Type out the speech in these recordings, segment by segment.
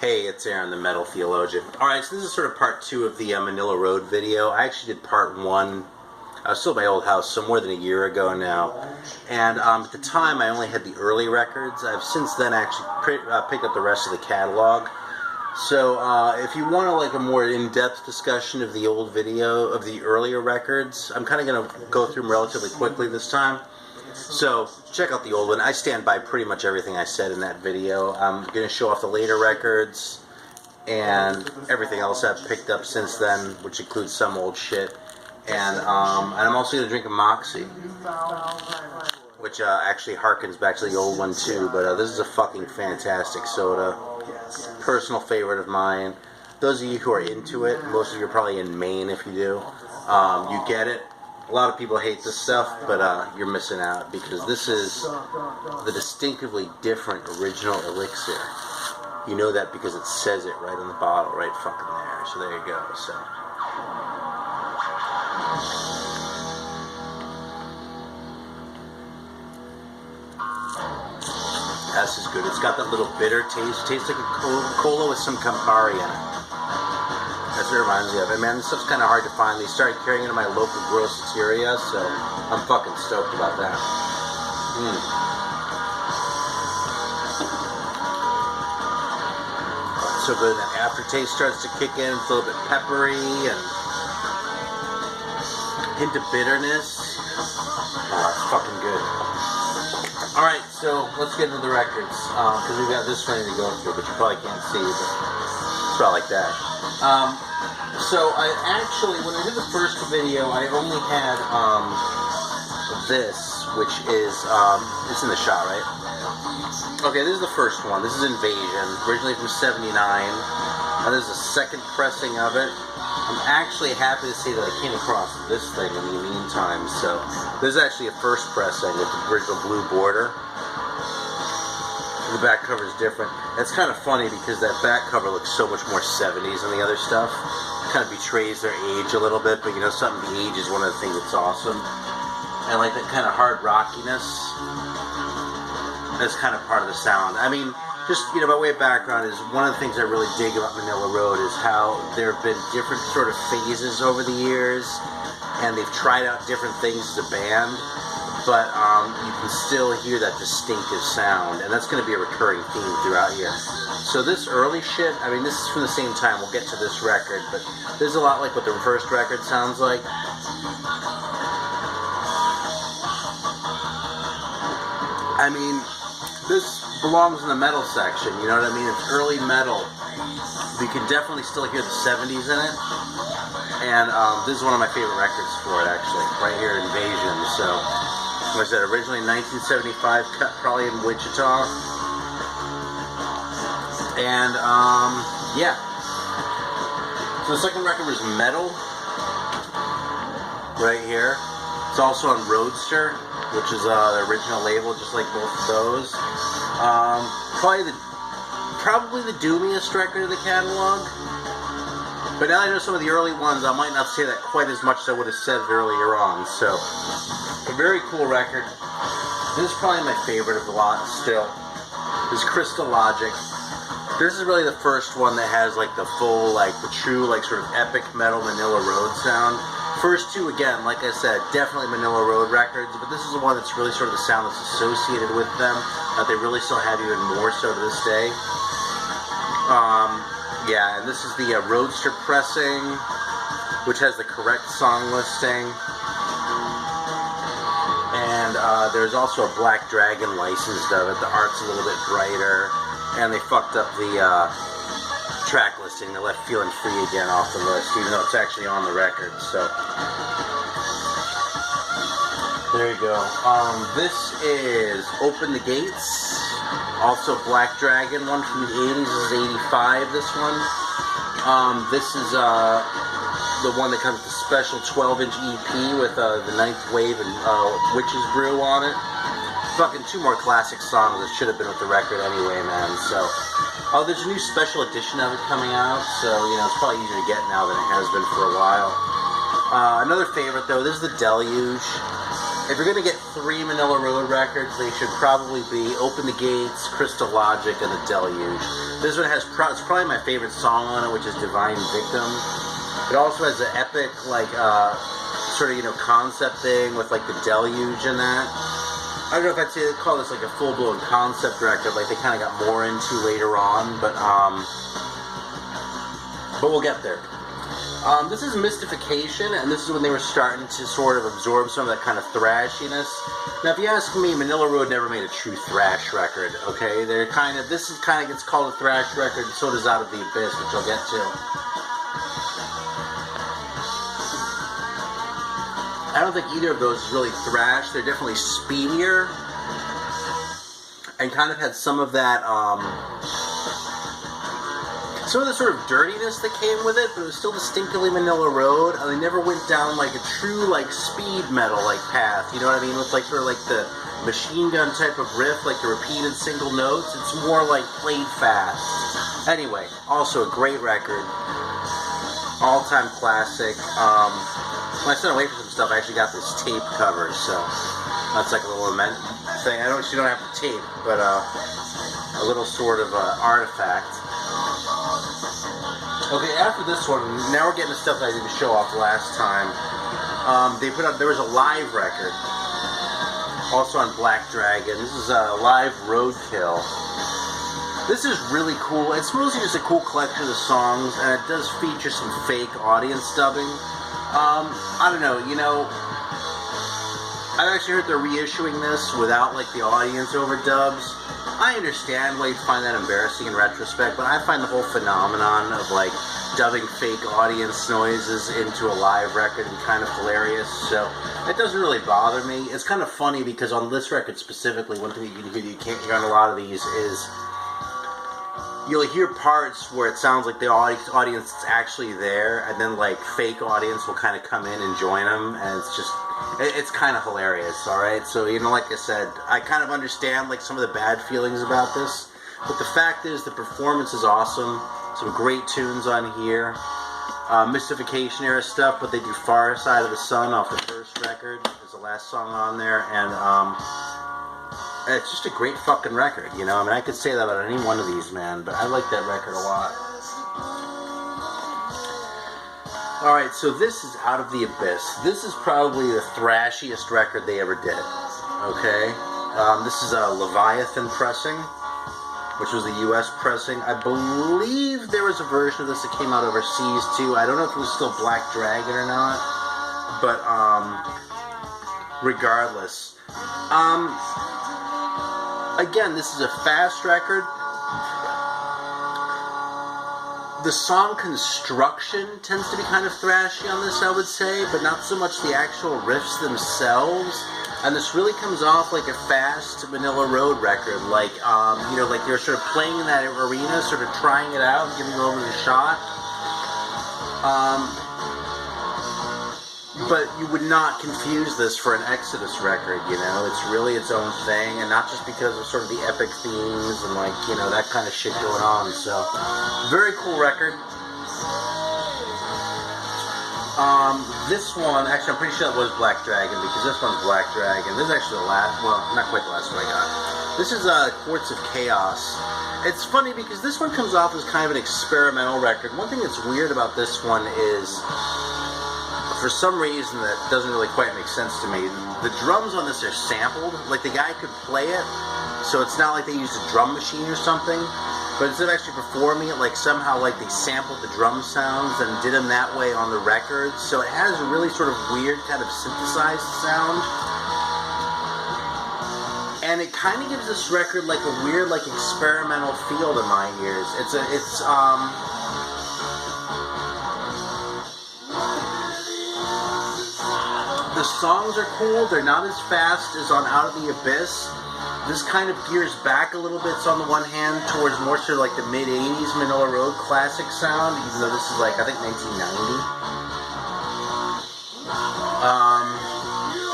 Hey, it's Aaron, the Metal Theologian. Alright, so this is sort of part 2 of the Manilla Road video. I actually did part 1. I was still at my old house, so more than a year ago now. And at the time, I only had the early records. I've since then actually picked up the rest of the catalog. So if you want a more in-depth discussion of the old video, of the earlier records, I'm kind of going to go through them relatively quickly this time. So, check out the old one. I stand by pretty much everything I said in that video. I'm going to show off the later records and everything else I've picked up since then, which includes some old shit. And I'm also going to drink a Moxie, which actually harkens back to the old one too, but this is a fucking fantastic soda. Personal favorite of mine. Those of you who are into it, most of you are probably in Maine if you do, you get it. A lot of people hate this stuff, but you're missing out because this is the distinctively different original elixir. You know that because it says it right on the bottle, right fucking there. So there you go. So this is good. It's got that little bitter taste. It tastes like a cola with some Campari in it. That's what it reminds me of. And man, this stuff's kind of hard to find. They started carrying it in my local groceria, so I'm fucking stoked about that. So good. That aftertaste starts to kick in. It's a little bit peppery and hint of bitterness. Oh, it's fucking good. Alright, so let's get into the records. Because we've got this many to go through, but you probably can't see. But it's about like that. So I actually, when I did the first video, I only had this, which is, it's in the shot, right? Okay, this is the first one. This is Invasion, originally from '79. Now this is a second pressing of it. I'm actually happy to see that I came across this thing in the meantime. So this is actually a first pressing with the original blue border. The back cover is different. It's kind of funny because that back cover looks so much more 70s than the other stuff. It kind of betrays their age a little bit, but you know something, the age is one of the things that's awesome. And like that kind of hard rockiness, that's kind of part of the sound. I mean, just, you know, by way of background is one of the things I really dig about Manilla Road is how there have been different sort of phases over the years, and they've tried out different things as a band. But you can still hear that distinctive sound, and that's going to be a recurring theme throughout here. So this early shit, I mean, this is from the same time. We'll get to this record, but this is a lot like what the first record sounds like. I mean, this belongs in the metal section, you know what I mean? It's early metal. You can definitely still hear the 70s in it. And this is one of my favorite records for it, actually, right here, Invasion. So, like I said, originally 1975, cut probably in Wichita. And, yeah. So the second record was Metal, right here. It's also on Roadster, which is the original label, just like both of those. Probably the doomiest record of the catalog. But now I know some of the early ones, I might not say that quite as much as I would have said earlier on. So, a very cool record. This is probably my favorite of the lot still. This is Crystal Logic. This is really the first one that has like the full, like the true, like sort of epic metal Manilla Road sound. First two, again, like I said, definitely Manilla Road records, but this is the one that's really sort of the sound that's associated with them, that they really still have even more so to this day. Yeah, and this is the Roadster pressing, which has the correct song listing. And there's also a Black Dragon licensed of it. The art's a little bit brighter, and they fucked up the track listing. They left Feeling Free again off the list, even though it's actually on the record. So there you go. This is Open the Gates. Also Black Dragon, one from the 80s. This is 85, this one. This is the one that comes with the special 12-inch EP with the Ninth Wave and Witch's Brew on it. Fucking two more classic songs that should have been with the record anyway, man. So, there's a new special edition of it coming out, so, you know, it's probably easier to get now than it has been for a while. Another favorite, though, this is The Deluge. If you're going to get 3 Manilla Road records, they should probably be Open the Gates, Crystal Logic, and The Deluge. This one has it's probably my favorite song on it, which is Divine Victim. It also has an epic, like, sort of, concept thing with, like, The Deluge and that. I don't know if I'd call this, like, a full-blown concept record, like they kind of got more into later on, but we'll get there. This is Mystification, and this is when they were starting to sort of absorb some of that kind of thrashiness. Now, if you ask me, Manilla Road never made a true thrash record, okay? This is kind of gets called a thrash record, and so does Out of the Abyss, which I'll get to. I don't think either of those is really thrash. They're definitely speedier, and kind of had some of that, some of the sort of dirtiness that came with it, but it was still distinctly Manilla Road, and they never went down like a true like speed metal like path, you know what I mean, with like sort of like the machine gun type of riff, like the repeated single notes. It's more like played fast. Anyway, also a great record, all-time classic. When I sent away for some stuff, I actually got this tape cover, so that's like a little thing. You don't have to tape, but a little sort of artifact. Okay, after this one, now we're getting the stuff that I didn't show off last time. There was a live record, also on Black Dragon. This is a live Roadkill. This is really cool. It's mostly just a cool collection of the songs, and it does feature some fake audience dubbing. I don't know, I've actually heard they're reissuing this without, like, the audience overdubs. I understand why you'd find that embarrassing in retrospect, but I find the whole phenomenon of, like, dubbing fake audience noises into a live record kind of hilarious, so it doesn't really bother me. It's kind of funny because on this record specifically, one thing you can't hear on a lot of these is you'll hear parts where it sounds like the audience is actually there, and then, like, fake audience will kind of come in and join them, and it's kind of hilarious, alright? So, like I said, I kind of understand, like, some of the bad feelings about this, but the fact is the performance is awesome. Some great tunes on here. Mystification era stuff, but they do Far Side of the Sun off the first record. There's the last song on there, and it's just a great fucking record, I could say that about any one of these, man, but I like that record a lot. Alright, so this is Out of the Abyss. This is probably the thrashiest record they ever did, okay? This is a Leviathan pressing, which was the U.S. pressing. I believe there was a version of this that came out overseas, too. I don't know if it was still Black Dragon or not, but, regardless. Again, this is a fast record. The song construction tends to be kind of thrashy on this, I would say, but not so much the actual riffs themselves. And this really comes off like a fast Manilla Road record, like, like you're sort of playing in that arena, sort of trying it out, giving it over the shot. But you would not confuse this for an Exodus record, It's really its own thing, and not just because of sort of the epic themes and, like, that kind of shit going on. So, very cool record. This one, actually, I'm pretty sure that was Black Dragon, because this one's Black Dragon. This is actually the last, well, not quite the last one I got. This is Quartz of Chaos. It's funny because this one comes off as kind of an experimental record. One thing that's weird about this one is, for some reason that doesn't really quite make sense to me, the drums on this are sampled. Like, the guy could play it, so it's not like they used a drum machine or something, but instead of actually performing it, like, somehow, like, they sampled the drum sounds and did them that way on the record, so it has a really sort of weird kind of synthesized sound, and it kind of gives this record, like, a weird, like, experimental feel to my ears. The songs are cool. They're not as fast as on Out of the Abyss. This kind of gears back a little bit, so on the one hand, towards more sort of like the mid-'80s Manilla Road classic sound, even though this is like, I think, 1990.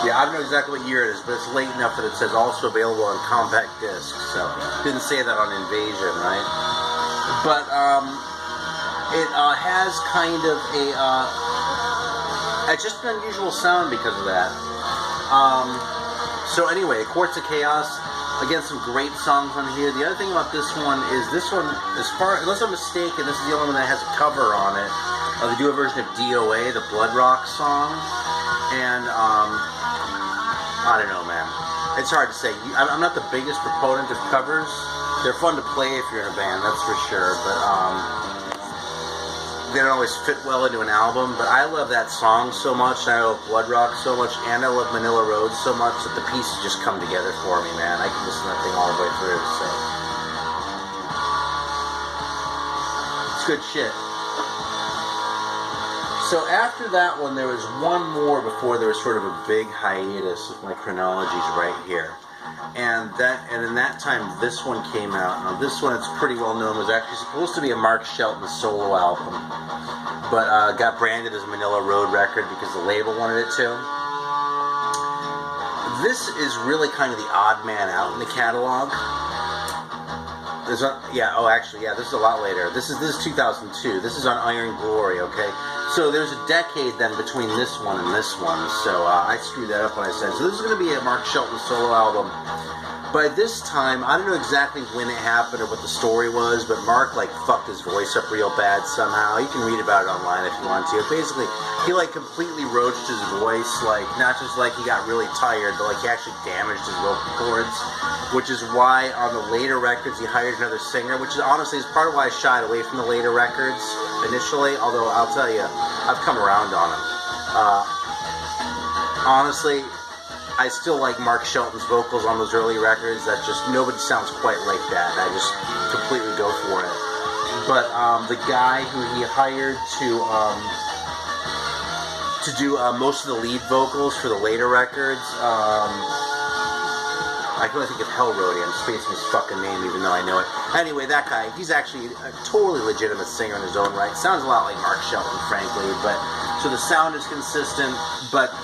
Yeah, I don't know exactly what year it is, but it's late enough that it says also available on compact disc, so didn't say that on Invasion, right? But it has kind of it's just an unusual sound because of that. So anyway, Quartz of Chaos. Again, some great songs on here. The other thing about this one is unless I'm mistaken, this is the only one that has a cover on it. They do a version of DOA, the Blood Rock song, and I don't know, man. It's hard to say. I'm not the biggest proponent of covers. They're fun to play if you're in a band, that's for sure, but they don't always fit well into an album. But I love that song so much, and I love Blood Rock so much, and I love Manilla Road so much that the pieces just come together for me, man. I can listen to that thing all the way through, so it's good shit. So after that one, there was one more before there was sort of a big hiatus of my chronologies right here. And in that time, this one came out. Now this one, it's pretty well known, was actually supposed to be a Mark Shelton solo album, but got branded as a Manilla Road record because the label wanted it to. This is really kind of the odd man out in the catalog. This is a lot later. This is 2002. This is on Iron Glory, okay? So there's a decade then between this one and this one, so I screwed that up when I said, so this is going to be a Mark Shelton solo album. By this time, I don't know exactly when it happened or what the story was, but Mark, like, fucked his voice up real bad somehow. You can read about it online if you want to. Basically, he, like, completely roached his voice, like, not just, like, he got really tired, but, like, he actually damaged his vocal cords, which is why on the later records he hired another singer, which is honestly is part of why I shied away from the later records initially, although I'll tell you, I've come around on him. Honestly, I still like Mark Shelton's vocals on those early records. That just, nobody sounds quite like that. I just completely go for it. But the guy who he hired to do most of the lead vocals for the later records, I can only think of Hell Roadie. I'm spacing his fucking name even though I know it. Anyway, that guy, he's actually a totally legitimate singer in his own right. Sounds a lot like Mark Shelton, frankly, but so the sound is consistent, but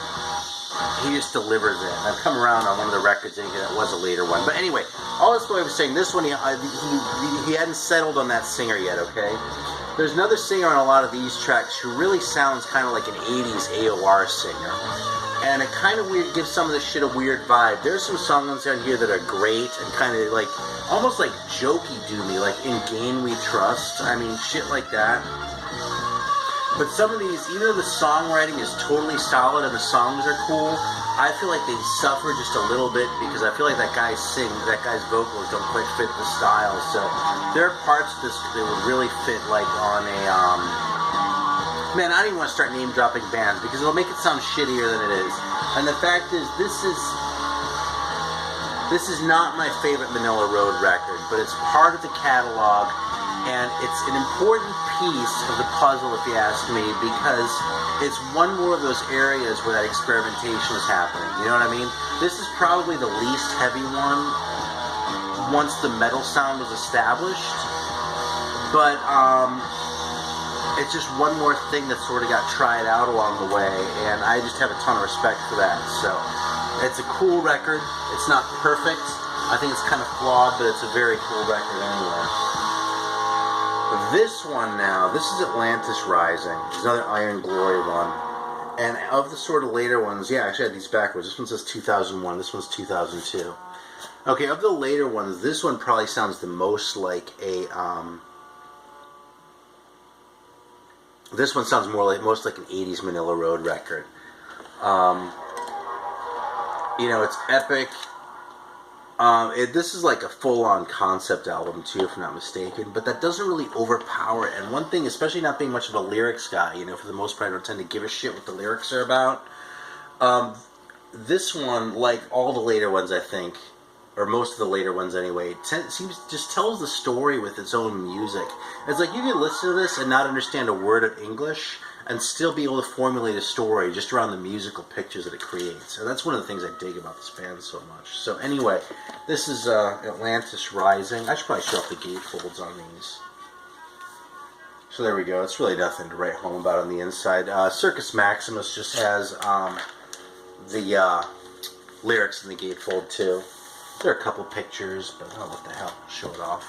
he just delivers it. I've come around on one of the records thinking that was a later one. But anyway, all this way I was saying, this one, he hadn't settled on that singer yet, okay? There's another singer on a lot of these tracks who really sounds kind of like an 80s AOR singer. And it kind of weird, gives some of this shit a weird vibe. There's some songs on here that are great and kind of like, almost like jokey-doomy, like In Game We Trust. I mean, shit like that. But some of these, even though the songwriting is totally solid and the songs are cool, I feel like they suffer just a little bit because I feel like that guy's vocals don't quite fit the style. So there are parts of this that would really fit like on a, man, I don't even want to start name dropping bands because it'll make it sound shittier than it is. And the fact is, this is not my favorite Manilla Road record, but it's part of the catalog. And it's an important piece of the puzzle, if you ask me, because it's one more of those areas where that experimentation is happening. You know what I mean? This is probably the least heavy one once the metal sound was established. But it's just one more thing that sort of got tried out along the way, and I just have a ton of respect for that. So it's a cool record. It's not perfect. I think it's kind of flawed, but it's a very cool record anyway. This one now, this is Atlantis Rising. It's another Iron Glory one. And of the sort of later ones, yeah, actually I had these backwards. This one says 2001, this one's 2002. Okay, of the later ones, this one probably sounds the most like a, this one sounds most like an 80s Manilla Road record. You know, it's epic. This is like a full-on concept album too, if I'm not mistaken, but that doesn't really overpower it. And one thing, especially not being much of a lyrics guy, you know, for the most part I don't tend to give a shit what the lyrics are about. This one, like all the later ones I think, or most of the later ones anyway, just tells the story with its own music. It's like you can listen to this and not understand a word of English and still be able to formulate a story just around the musical pictures that it creates. And that's one of the things I dig about this band so much. So anyway, this is Atlantis Rising. I should probably show off the gatefolds on these. So there we go. It's really nothing to write home about on the inside. Circus Maximus just has the lyrics in the gatefold too. There are a couple pictures, but oh, what the hell? I'll show it off.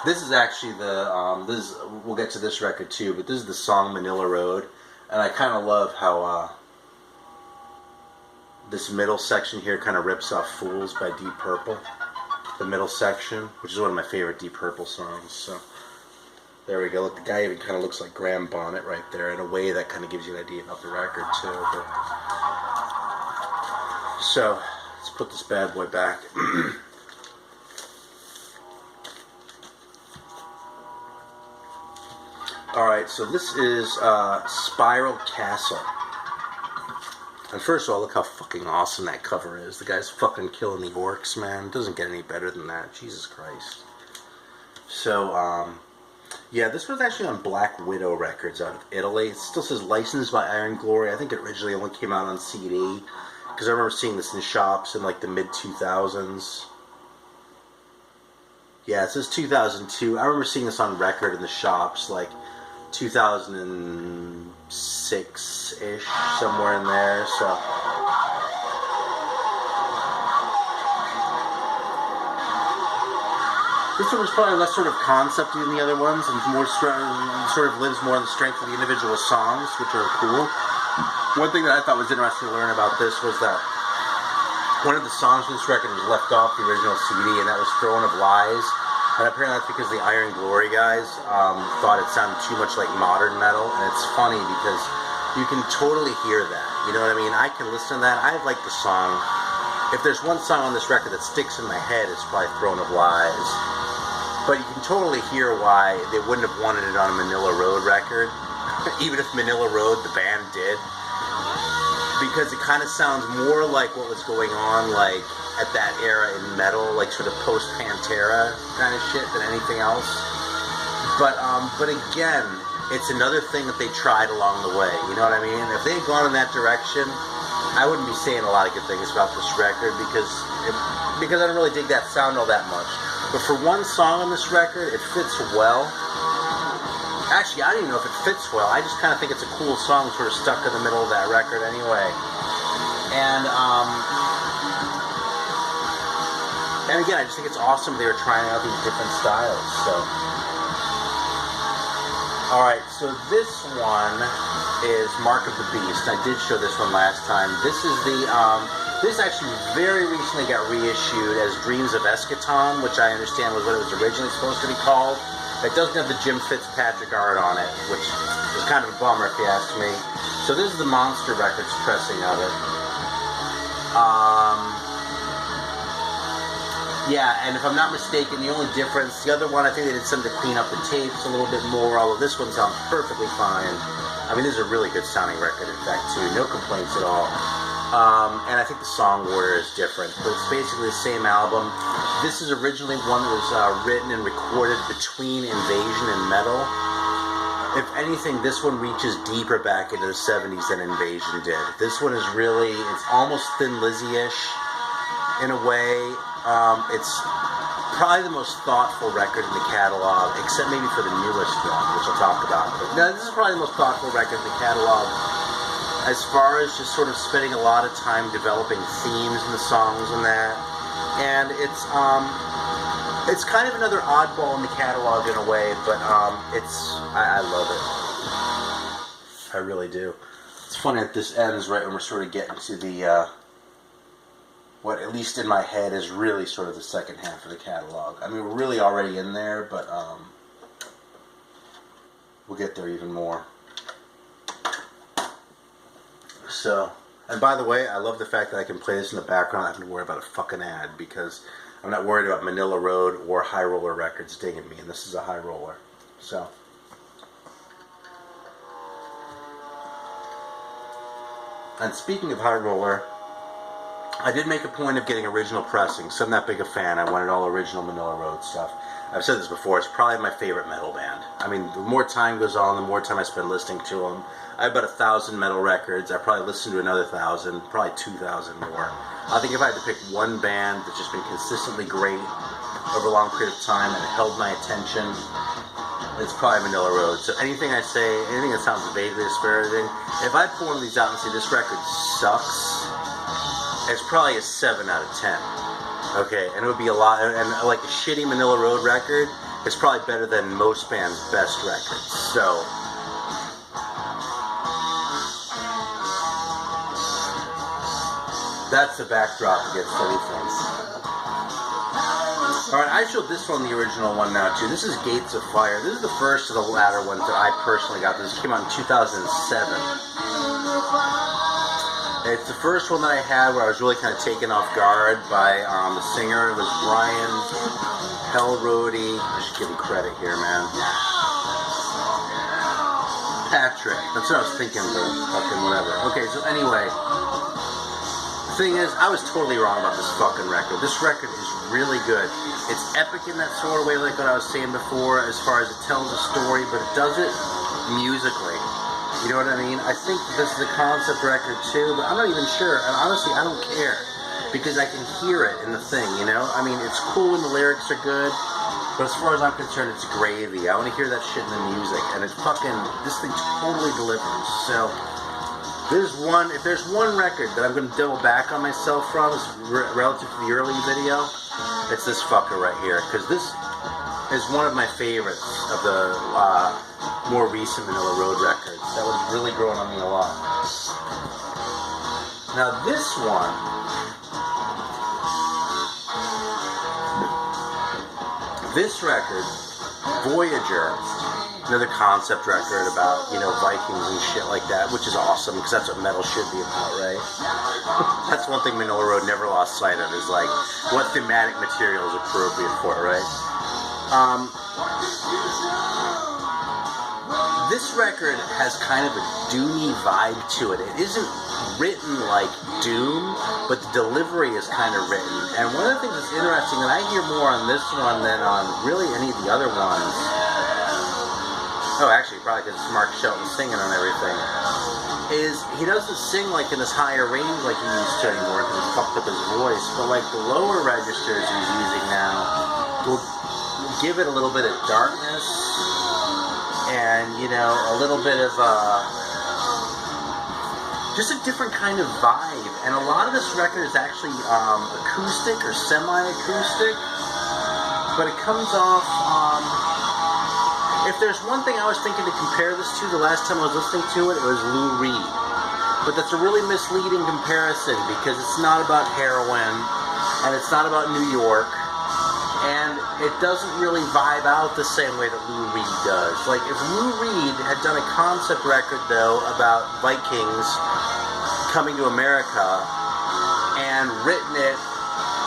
This is actually we'll get to this record too, but this is the song Manilla Road, and I kind of love how This middle section here kind of rips off Fools by Deep Purple. The middle section, which is one of my favorite Deep Purple songs. So there we go. Look, the guy even kind of looks like Graham Bonnet right there. In a way, that kind of gives you an idea about the record too. But... so let's put this bad boy back. Alright, so this is Spiral Castle. And first of all, look how fucking awesome that cover is. The guy's fucking killing the orcs, man. It doesn't get any better than that. Jesus Christ. So, yeah, this was actually on Black Widow Records out of Italy. It still says licensed by Iron Glory. I think it originally only came out on CD. Because I remember seeing this in shops in like the mid-2000s. Yeah, it says 2002. I remember seeing this on record in the shops like 2006-ish, somewhere in there, so... this one was probably less sort of concept-y than the other ones, and more sort of lives more on the strength of the individual songs, which are cool. One thing that I thought was interesting to learn about this was that one of the songs from this record was left off the original CD, and that was Throne of Lies. And apparently that's because the Iron Glory guys thought it sounded too much like modern metal. And it's funny because you can totally hear that. You know what I mean? I can listen to that. I like the song. If there's one song on this record that sticks in my head, it's probably Throne of Lies. But you can totally hear why they wouldn't have wanted it on a Manilla Road record. Even if Manilla Road, the band, did. Because it kind of sounds more like what was going on, like, at that era in metal, like sort of post-Pantera kind of shit than anything else. But again, it's another thing that they tried along the way, you know what I mean? If they had gone in that direction, I wouldn't be saying a lot of good things about this record because I don't really dig that sound all that much. But for one song on this record, it fits well. Actually, I don't even know if it fits well. I just kind of think it's a cool song sort of stuck in the middle of that record anyway. And again, I just think it's awesome they were trying out these different styles. So, alright, so this one is Mark of the Beast. I did show this one last time. This is the, this actually very recently got reissued as Dreams of Eschaton, which I understand was what it was originally supposed to be called. It doesn't have the Jim Fitzpatrick art on it, which is kind of a bummer if you ask me. So this is the Monster Records pressing of it. Yeah, and if I'm not mistaken, the only difference, the other one, I think they did something to clean up the tapes a little bit more, although this one sounds perfectly fine. I mean, this is a really good sounding record, in fact, too. No complaints at all. And I think the song order is different, but it's basically the same album. This is originally one that was written and recorded between Invasion and Metal. If anything, this one reaches deeper back into the 70s than Invasion did. This one is really, it's almost Thin Lizzy-ish in a way. It's probably the most thoughtful record in the catalog, except maybe for the newest one, which I'll talk about. But no, this is probably the most thoughtful record in the catalog, as far as just sort of spending a lot of time developing themes in the songs and that. And it's kind of another oddball in the catalog in a way, but I love it. I really do. It's funny that this ends right when we're sort of getting to the what, at least in my head, is really sort of the second half of the catalog. I mean, we're really already in there, but we'll get there even more. So, and by the way, I love the fact that I can play this in the background. I don't have to worry about a fucking ad, because I'm not worried about Manilla Road or High Roller Records dinging me, and this is a High Roller. So, and speaking of High Roller, I did make a point of getting original pressing, so I'm that big a fan. I wanted all original Manilla Road stuff. I've said this before, it's probably my favorite metal band. I mean, the more time goes on, the more time I spend listening to them. I have about 1,000 metal records. I probably listened to another 1,000, probably 2,000 more. I think if I had to pick one band that's just been consistently great over a long period of time and held my attention, it's probably Manilla Road. So anything I say, anything that sounds vaguely disparaging, if I pull one of these out and say this record sucks, it's probably a 7 out of 10. Okay, and it would be a lot, and like a shitty Manilla Road record, it's probably better than most bands' best records. So, That's the backdrop against anything. Alright, I showed this one, the original one now too. This is Gates of Fire. This is the first of the latter ones that I personally got. This came out in 2007. It's the first one that I had where I was really kind of taken off guard by the singer. It was Ryan Hellroady. I should give him credit here, man. Patrick. That's what I was thinking, but fucking whatever. Okay, so anyway. The thing is, I was totally wrong about this fucking record. This record is really good. It's epic in that sort of way, like what I was saying before, as far as it tells a story, but it does it musically. You know what I mean? I think this is a concept record too, but I'm not even sure. And honestly, I don't care. Because I can hear it in the thing, you know? I mean, it's cool when the lyrics are good, but as far as I'm concerned, it's gravy. I want to hear that shit in the music. And it's fucking, this thing totally delivers. So, if there's one record that I'm going to double back on myself from, is relative to the early video, it's this fucker right here. Because this is one of my favorites of the more recent Manilla Road records. That was really growing on me a lot. Now this one, this record, Voyager, another concept record about, you know, Vikings and shit like that, which is awesome because that's what metal should be about, right? That's one thing Manilla Road never lost sight of, is like what thematic material is appropriate for it, right? This record has kind of a doomy vibe to it. It isn't written like Doom, but the delivery is kind of written. And one of the things that's interesting, and I hear more on this one than on really any of the other ones. Oh, actually, probably because it's Mark Shelton singing on everything. Is he doesn't sing like in this higher range like he used to anymore because he fucked up his voice. But like the lower registers he's using now will give it a little bit of darkness. And, you know, a little bit of just a different kind of vibe. And a lot of this record is actually acoustic or semi-acoustic. But it comes off, if there's one thing I was thinking to compare this to the last time I was listening to it, it was Lou Reed. But that's a really misleading comparison because it's not about heroin and it's not about New York. And it doesn't really vibe out the same way that Lou Reed does. Like, if Lou Reed had done a concept record, though, about Vikings coming to America and written it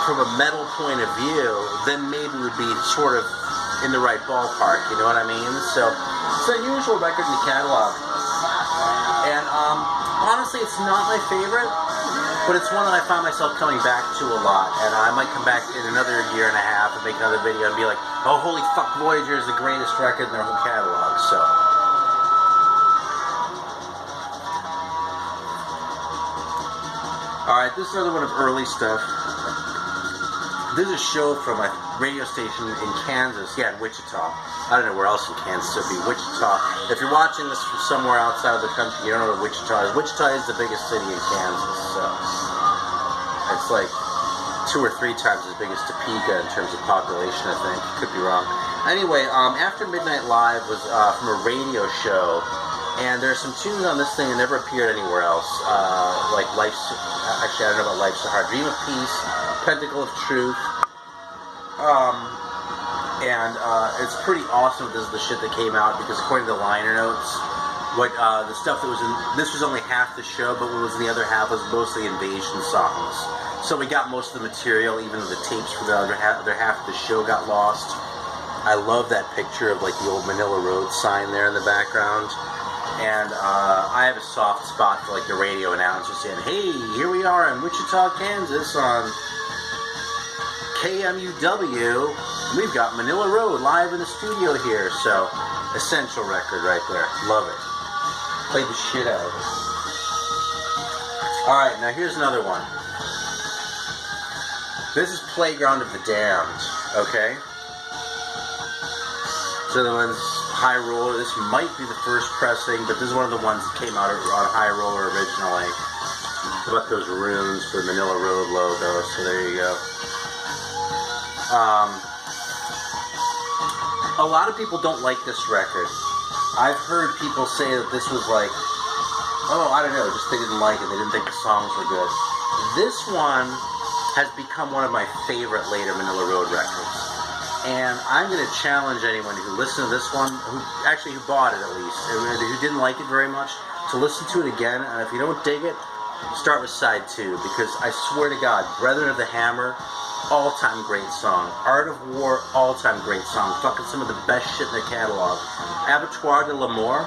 from a metal point of view, then maybe it would be sort of in the right ballpark, you know what I mean? So, it's an unusual record in the catalog. And, honestly, it's not my favorite. But it's one that I find myself coming back to a lot, and I might come back in another year and a half and make another video and be like, oh, holy fuck, Voyager is the greatest record in their whole catalog, so. Alright, this is another one of early stuff. This is a show from a radio station in Kansas, yeah, in Wichita. I don't know where else in Kansas it would be, Wichita. If you're watching this from somewhere outside of the country, you don't know what Wichita is. Wichita is the biggest city in Kansas, so. It's like 2 or 3 times as big as Topeka in terms of population, I think. Could be wrong. Anyway, After Midnight Live was from a radio show, and there's some tunes on this thing that never appeared anywhere else. Like Life's, actually I don't know about Life's So Hard. Dream of Peace, Pentacle of Truth. It's pretty awesome. This is the shit that came out because according to the liner notes, what the stuff that was in this was only half the show, but what was in the other half was mostly invasion songs. So we got most of the material, even though the tapes for the other half of the show got lost. I love that picture of like the old Manilla Road sign there in the background. And I have a soft spot for like the radio announcer saying, "Hey, here we are in Wichita, Kansas on KMUW. We've got Manilla Road live in the studio here." So, essential record right there. Love it. Played the shit out of it. Alright, now here's another one. This is Playground of the Damned, okay? So the one's High Roller. This might be the first pressing, but this is one of the ones that came out on High Roller originally. About those runes for the Manilla Road logo, so there you go. A lot of people don't like this record. I've heard people say that this was like, oh, I don't know, just they didn't like it. They didn't think the songs were good. This one has become one of my favorite later Manilla Road records. And I'm going to challenge anyone who listened to this one, who bought it at least, who didn't like it very much, to listen to it again. And if you don't dig it, start with side 2, because I swear to God, Brethren of the Hammer, all-time great song. Art of War, all-time great song. Fucking some of the best shit in their catalog. Abattoir de l'Amour,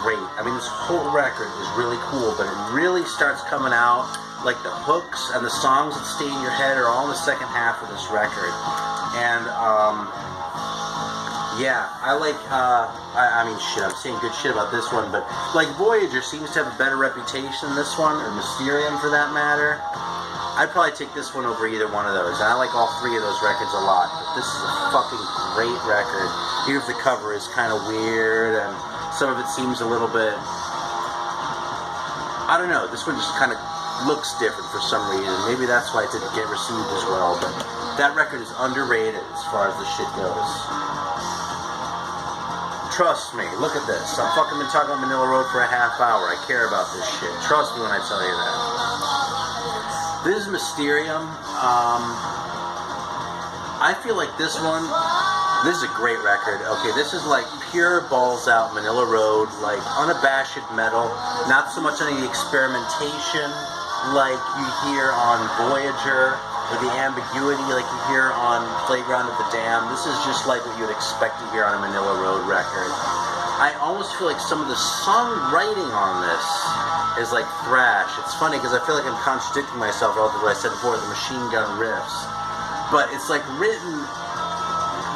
great. I mean, this whole record is really cool, but it really starts coming out. Like the hooks and the songs that stay in your head are all in the second half of this record. And, yeah, I like, I mean, shit, I'm saying good shit about this one, but, like, Voyager seems to have a better reputation than this one, or Mysterium for that matter. I'd probably take this one over either one of those, and I like all 3 of those records a lot, but this is a fucking great record. Even if the cover is kind of weird, and some of it seems a little bit, I don't know, this one just kind of looks different for some reason. Maybe that's why it didn't get received as well, but that record is underrated as far as the shit goes. Trust me, look at this. I've fucking been talking about Manilla Road for a half hour. I care about this shit. Trust me when I tell you that. This is Mysterium. I feel like this one, this is a great record. Okay, this is like pure balls out Manilla Road, like unabashed metal. Not so much any experimentation like you hear on Voyager, or the ambiguity like you hear on Playground of the Damned. This is just like what you'd expect to hear on a Manilla Road record. I almost feel like some of the songwriting on this is like thrash. It's funny because I feel like I'm contradicting myself relative to what I said before, the machine gun riffs. But it's like written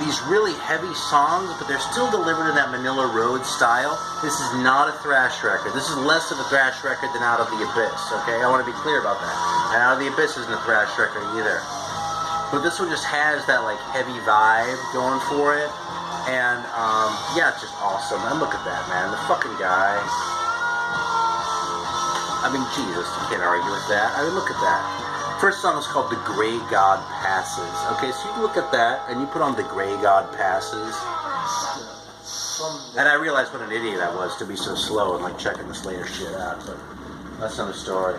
these really heavy songs, but they're still delivered in that Manilla Road style. This is not a thrash record. This is less of a thrash record than Out of the Abyss, okay? I want to be clear about that. And Out of the Abyss isn't a thrash record either. But this one just has that, like, heavy vibe going for it. And, yeah, it's just awesome. And look at that, man. The fucking guy. I mean, Jesus, you can't argue with that. I mean, look at that. First song is called The Grey God Passes. Okay, so you can look at that, and you put on The Grey God Passes. And I realized what an idiot I was to be so slow and, like, checking this later shit out, but that's another story.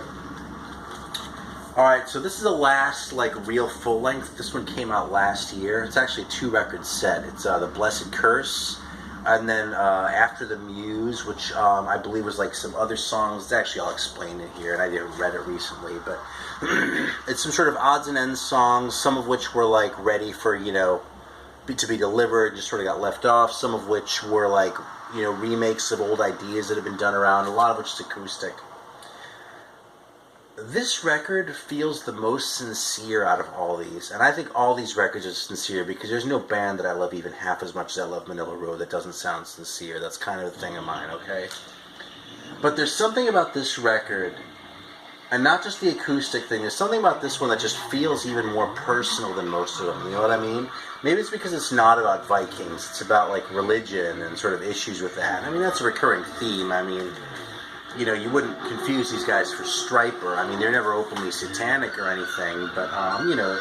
Alright, so this is the last, like, real full-length. This one came out last year. It's actually a 2-record set. It's The Blessed Curse, and then After the Muse, which I believe was, like, some other songs. It's actually all explained in here, and I didn't read it recently, but it's some sort of odds and ends songs, some of which were, like, ready for, you know, to be delivered, just sort of got left off, some of which were, like, you know, remakes of old ideas that have been done around, a lot of which is acoustic. This record feels the most sincere out of all these, and I think all these records are sincere because there's no band that I love even half as much as I love Manilla Road that doesn't sound sincere. That's kind of a thing of mine, okay? But there's something about this record, and not just the acoustic thing, there's something about this one that just feels even more personal than most of them, you know what I mean? Maybe it's because it's not about Vikings, it's about, like, religion and sort of issues with that. I mean, that's a recurring theme. I mean, you know, you wouldn't confuse these guys for Striper. I mean, they're never openly satanic or anything, but, you know,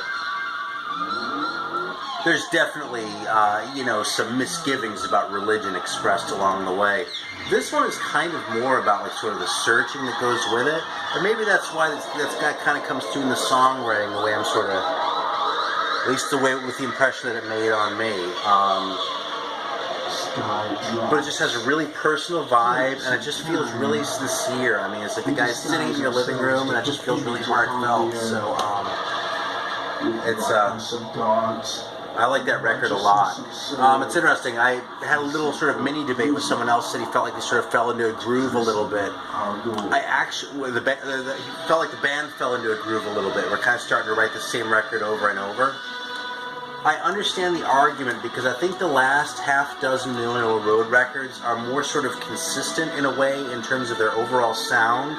there's definitely, you know, some misgivings about religion expressed along the way. This one is kind of more about, like, sort of the searching that goes with it, and maybe that's why that kind of comes through in the songwriting, the way I'm sort of, at least the way, with the impression that it made on me. But it just has a really personal vibe, and it just feels really sincere. I mean, it's like the guy's sitting in your living room, and it just feels really heartfelt. So, it's, I like that record a lot. It's interesting. I had a little sort of mini debate with someone else that he felt like they sort of fell into a groove a little bit. I actually, he felt like the band fell into a groove a little bit. We're kind of starting to write the same record over and over. I understand the argument because I think the last half dozen Manilla Road records are more sort of consistent in a way in terms of their overall sound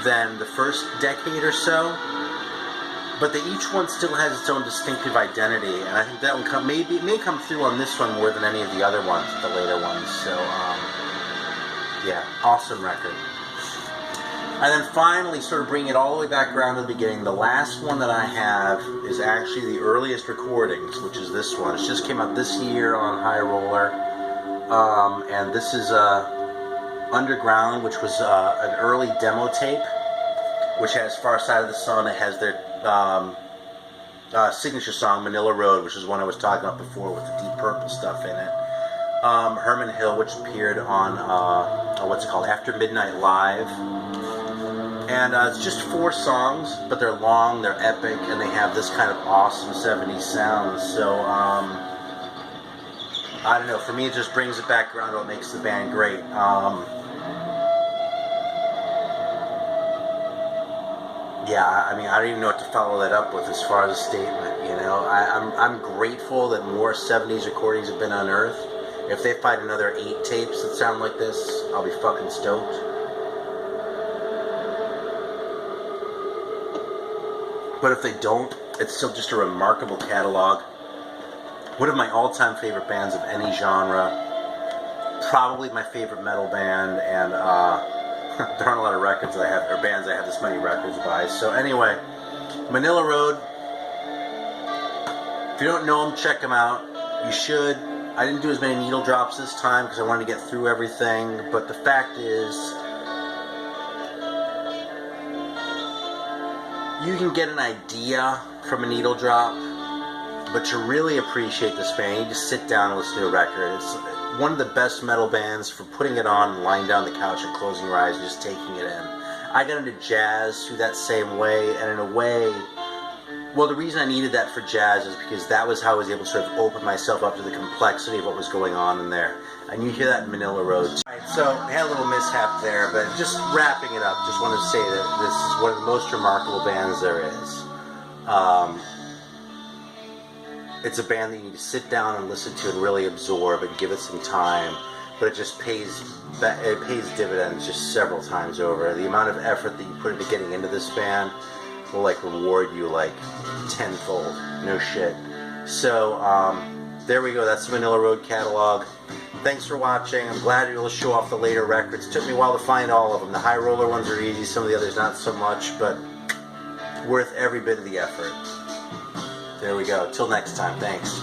than the first decade or so. But each one still has its own distinctive identity, and I think that one may come through on this one more than any of the other ones, the later ones. So, yeah, awesome record. And then finally, sort of bringing it all the way back around to the beginning, the last one that I have is actually the earliest recordings, which is this one. It just came out this year on High Roller, and this is Underground, which was an early demo tape. which has Far Side of the Sun. It has their signature song, Manilla Road, which is one I was talking about before with the Deep Purple stuff in it. Herman Hill, which appeared on, what's it called, After Midnight Live. And it's just 4 songs, but they're long, they're epic, and they have this kind of awesome 70s sound. So, I don't know, for me it just brings it back around to what makes the band great. Yeah, I mean, I don't even know what to follow that up with as far as a statement, you know. I'm grateful that more 70s recordings have been unearthed. If they find another 8 tapes that sound like this, I'll be fucking stoked. But if they don't, it's still just a remarkable catalog. One of my all-time favorite bands of any genre. Probably my favorite metal band, and there aren't a lot of records that I have, or bands I have this many records by. So anyway, Manilla Road. If you don't know them, check them out. You should. I didn't do as many needle drops this time because I wanted to get through everything. But the fact is, you can get an idea from a needle drop, but to really appreciate this band, you need to sit down and listen to a record. It's one of the best metal bands for putting it on, lying down on the couch and closing your eyes and just taking it in. I got into jazz through that same way, and in a way, well, the reason I needed that for jazz is because that was how I was able to sort of open myself up to the complexity of what was going on in there. And you hear that in Manilla Road. Alright, so I had a little mishap there, but just wrapping it up, just wanted to say that this is one of the most remarkable bands there is. It's a band that you need to sit down and listen to and really absorb and give it some time, but it just pays dividends just several times over. The amount of effort that you put into getting into this band will like reward you like tenfold. No shit. So there we go. That's the Manilla Road catalog. Thanks for watching. I'm glad to be able to show off the later records. It took me a while to find all of them. The high roller ones are easy, some of the others not so much, but worth every bit of the effort. There we go. Till next time. Thanks.